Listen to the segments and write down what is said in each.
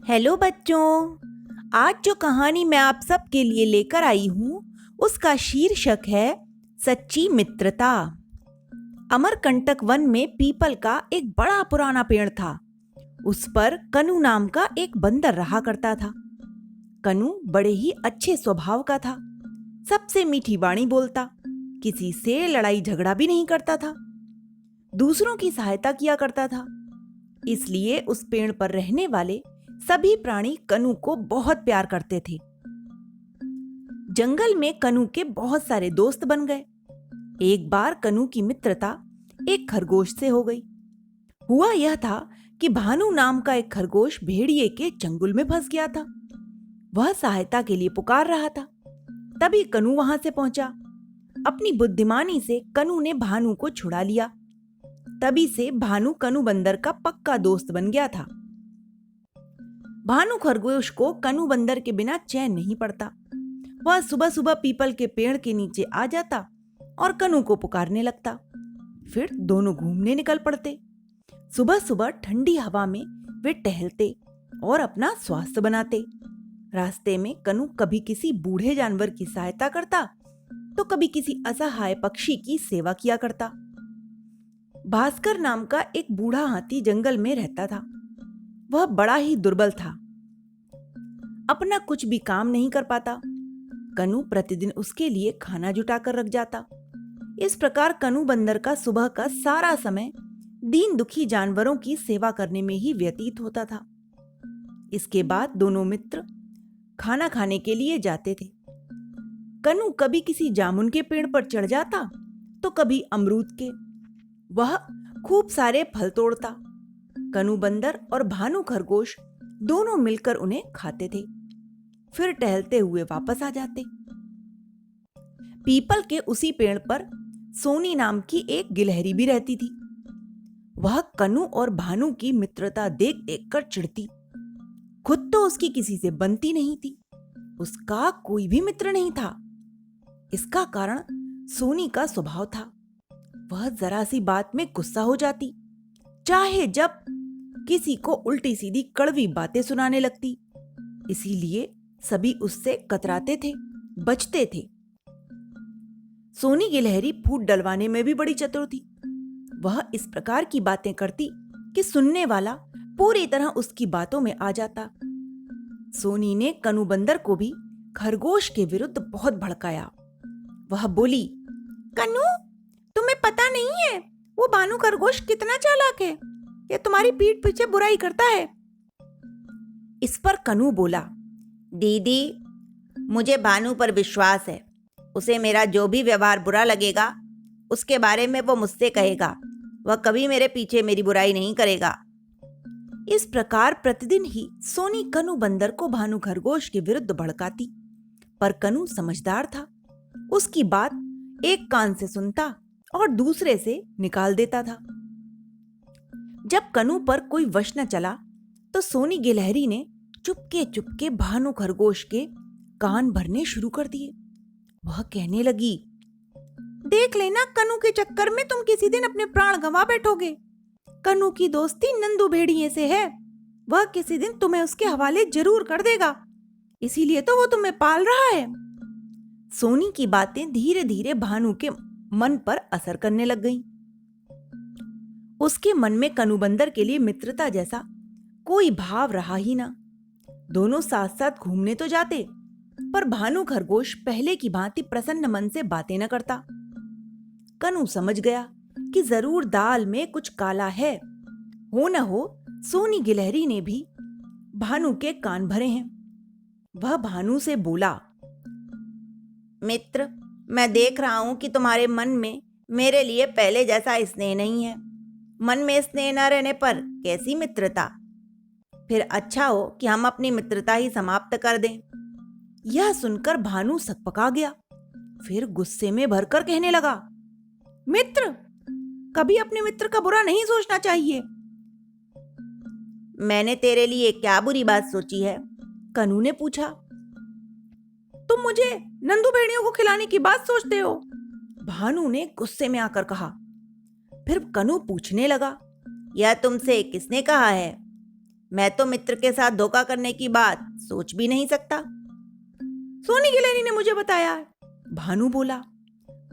Hello बच्चों। आज जो कहानी मैं आप सबके लिए लेकर आई हूँ उसका शीर्षक है सच्ची मित्रता। अमरकंटक वन में पीपल का एक बड़ा पुराना पेड़ था। उस पर कनु नाम का एक बंदर रहा करता था। कनु बड़े ही अच्छे स्वभाव का था। सबसे मीठी वाणी बोलता, किसी से लड़ाई झगड़ा भी नहीं करता था, दूसरों की सहायता किया करता था। इसलिए उस पेड़ पर रहने वाले सभी प्राणी कनु को बहुत प्यार करते थे। जंगल में कनु के बहुत सारे दोस्त बन गए। एक बार कनु की मित्रता एक खरगोश से हो गई। हुआ यह था कि भानु नाम का एक खरगोश भेड़िए के चंगुल में फंस गया था। वह सहायता के लिए पुकार रहा था। तभी कनु वहां से पहुंचा। अपनी बुद्धिमानी से कनु ने भानु को छुड़ा लिया। तभी से भानु कनु बंदर का पक्का दोस्त बन गया था। भानु खरगोश को कनु बंदर के बिना चैन नहीं पड़ता। वह सुबह सुबह पीपल के पेड़ के नीचे आ जाता और कनु को पुकारने लगता। फिर दोनों घूमने निकल पड़ते। सुबह सुबह ठंडी हवा में वे टहलते और अपना स्वास्थ्य बनाते। रास्ते में कनु कभी किसी बूढ़े जानवर की सहायता करता तो कभी किसी असहाय पक्षी की सेवा किया करता। भास्कर नाम का एक बूढ़ा हाथी जंगल में रहता था। वह बड़ा ही दुर्बल था, अपना कुछ भी काम नहीं कर पाता। कनु प्रतिदिन उसके लिए खाना जुटाकर रख जाता। इस प्रकार कनु बंदर का सुबह का सारा समय दीन दुखी जानवरों की सेवा करने में ही व्यतीत होता था। इसके बाद दोनों मित्र खाना खाने के लिए जाते थे। कनु कभी किसी जामुन के पेड़ पर चढ़ जाता तो कभी अमरूद के। वह खूब सारे फल तोड़ता। कनु बंदर और भानु खरगोश दोनों मिलकर उन्हें खाते थे, फिर टहलते हुए वापस आ जाते। पीपल के उसी पेड़ पर सोनी नाम की एक गिलहरी भी रहती थी। वह कनु और भानु की मित्रता देख देख कर चिढ़ती। खुद तो उसकी किसी से बनती नहीं थी, उसका कोई भी मित्र नहीं था। इसका कारण सोनी का स्वभाव था। वह जरा सी बात में गुस्सा हो जाती, चाहे जब किसी को उल्टी सीधी कड़वी बातें सुनाने लगती। इसीलिए सभी उससे कतराते थे, बचते थे। सोनी गिलहरी फूट डलवाने में भी बड़ी चतुर थी। वह इस प्रकार की बातें करती कि सुनने वाला पूरी तरह उसकी बातों में आ जाता। सोनी ने कनु बंदर को भी खरगोश के विरुद्ध बहुत भड़काया। वह बोली, कनु, तुम्हें पता नहीं है वो भानु खरगोश कितना चालाक है। ये तुम्हारी पीठ पीछे बुराई करता है। इस पर कनु बोला, दीदी, मुझे भानु पर विश्वास है। उसे मेरा जो भी व्यवहार बुरा लगेगा उसके बारे में वो मुझसे कहेगा। वह कभी मेरे पीछे मेरी बुराई नहीं करेगा। इस प्रकार प्रतिदिन ही सोनी कनु बंदर को भानु खरगोश के विरुद्ध भड़काती। पर कनु समझदार था। उसकी बात एक कान से सुनता और दूसरे से निकाल देता था। जब कनु पर कोई वश न चला तो सोनी गिलहरी ने चुपके चुपके भानु खरगोश के कान भरने शुरू कर दिए। वह कहने लगी, देख लेना, कनु के चक्कर में तुम किसी दिन अपने प्राण गंवा बैठोगे। कनु की दोस्ती नंदू भेड़िए से है। वह किसी दिन तुम्हें उसके हवाले जरूर कर देगा, इसीलिए तो वो तुम्हें पाल रहा है। सोनी की बातें धीरे धीरे भानु के मन पर असर करने लग गईं। उसके मन में कनु बंदर के लिए मित्रता जैसा कोई भाव रहा ही ना। दोनों साथ साथ घूमने तो जाते, पर भानु खरगोश पहले की भांति प्रसन्न मन से बातें न करता। कनु समझ गया कि जरूर दाल में कुछ काला है। हो न हो सोनी गिलहरी ने भी भानु के कान भरे हैं। वह भानु से बोला, मित्र, मैं देख रहा हूं कि तुम्हारे मन में मेरे लिए पहले जैसा स्नेह नहीं है। मन में स्नेह न रहने पर कैसी मित्रता। फिर अच्छा हो कि हम अपनी मित्रता ही समाप्त कर दें। यह सुनकर भानु सकपका गया। फिर गुस्से में भरकर कहने लगा, मित्र, कभी अपने मित्र का बुरा नहीं सोचना चाहिए। मैंने तेरे लिए क्या बुरी बात सोची है? कनु ने पूछा। तुम मुझे नंदू भेड़ियों को खिलाने की बात सोचते हो, भानु ने गुस्से में आकर कहा। फिर कनु पूछने लगा, यह तुमसे किसने कहा है? मैं तो मित्र के साथ धोखा करने की बात सोच भी नहीं सकता। सोनी गिलहरी ने मुझे बताया, भानु बोला।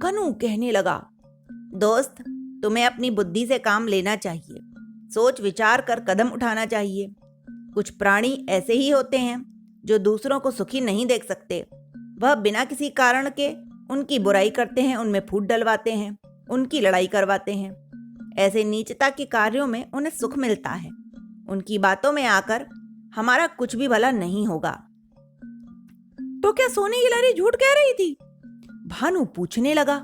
कनू कहने लगा, दोस्त, तुम्हें अपनी बुद्धि से काम लेना चाहिए, सोच विचार कर कदम उठाना चाहिए। कुछ प्राणी ऐसे ही होते हैं जो दूसरों को सुखी नहीं देख सकते। वह बिना किसी कारण के उनकी बुराई करते हैं, उनमें फूट डलवाते हैं, उनकी लड़ाई करवाते हैं। ऐसे नीचता के कार्यों में उन्हें सुख मिलता है। उनकी बातों में आकर हमारा कुछ भी भला नहीं होगा। तो क्या सोनी गिलहरी झूठ कह रही थी? भानु पूछने लगा।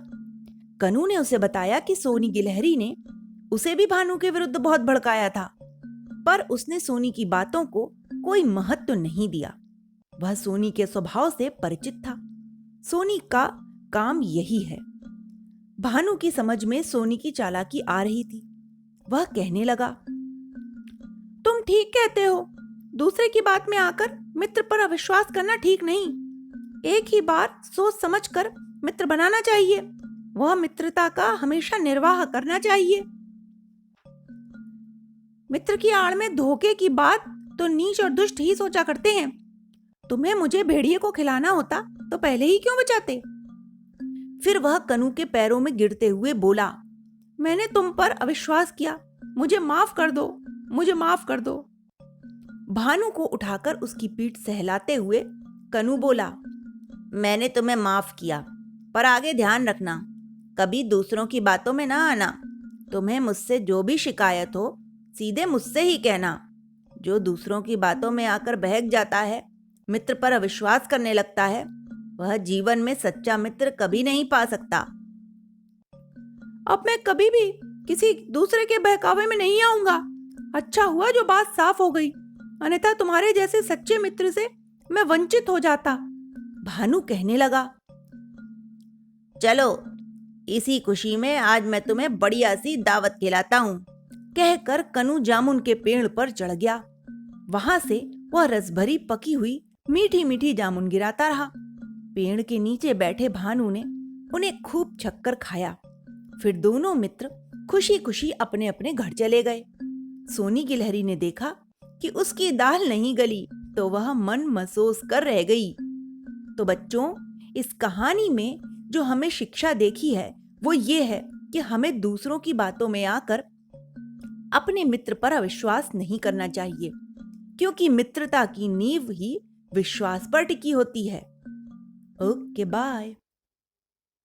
कनू ने उसे बताया कि सोनी गिलहरी ने उसे भी भानु के विरुद्ध बहुत भड़काया था, पर उसने सोनी की बातों को कोई महत्व नहीं दिया। वह सोनी के स्वभाव से परिचित था। सोनी का काम यही है। भानु की समझ में सोनी की चालाकी आ रही थी। वह कहने लगा, तुम ठीक कहते हो, दूसरे की बात में आकर मित्र पर अविश्वास करना ठीक नहीं। एक ही बार सोच समझकर मित्र बनाना चाहिए। वह मित्रता का हमेशा निर्वाह करना चाहिए। मित्र की आड़ में धोखे की बात तो नीच और दुष्ट ही सोचा करते हैं। तुम्हें मुझे भेड़िए को खिलाना होता तो पहले ही क्यों बचाते? फिर वह कनू के पैरों में गिरते हुए बोला, मैंने तुम पर अविश्वास किया, मुझे माफ कर दो, मुझे माफ कर दो। भानु को उठाकर उसकी पीठ सहलाते हुए कनू बोला, मैंने तुम्हें माफ किया, पर आगे ध्यान रखना, कभी दूसरों की बातों में ना आना। तुम्हें मुझसे जो भी शिकायत हो सीधे मुझसे ही कहना। जो दूसरों की बातों में आकर बहक जाता है, मित्र पर अविश्वास करने लगता है, वह जीवन में सच्चा मित्र कभी नहीं पा सकता। अब मैं कभी भी किसी दूसरे के बहकावे में नहीं आऊंगा। अच्छा हुआ जो बात साफ हो गई, अन्यथा तुम्हारे जैसे सच्चे मित्र से मैं वंचित हो जाता। भानु कहने लगा, चलो इसी खुशी में आज मैं तुम्हें बढ़िया सी दावत खिलाता हूं। कहकर कनू जामुन के पेड़ पर चढ़ गया। वहां से वह रसभरी पकी हुई मीठी मीठी जामुन गिराता रहा। पेड़ के नीचे बैठे भानु ने उन्हें खूब छक्कर खाया। फिर दोनों मित्र खुशी खुशी अपने अपने घर चले गए। सोनी गिलहरी ने देखा कि उसकी दाल नहीं गली तो वह मन महसूस कर रह गई। तो बच्चों, इस कहानी में जो हमें शिक्षा देखी है वो ये है कि हमें दूसरों की बातों में आकर अपने मित्र पर अविश्वास नहीं करना चाहिए, क्योंकि मित्रता की नींव ही विश्वास पर टिकी होती है। Okay, bye.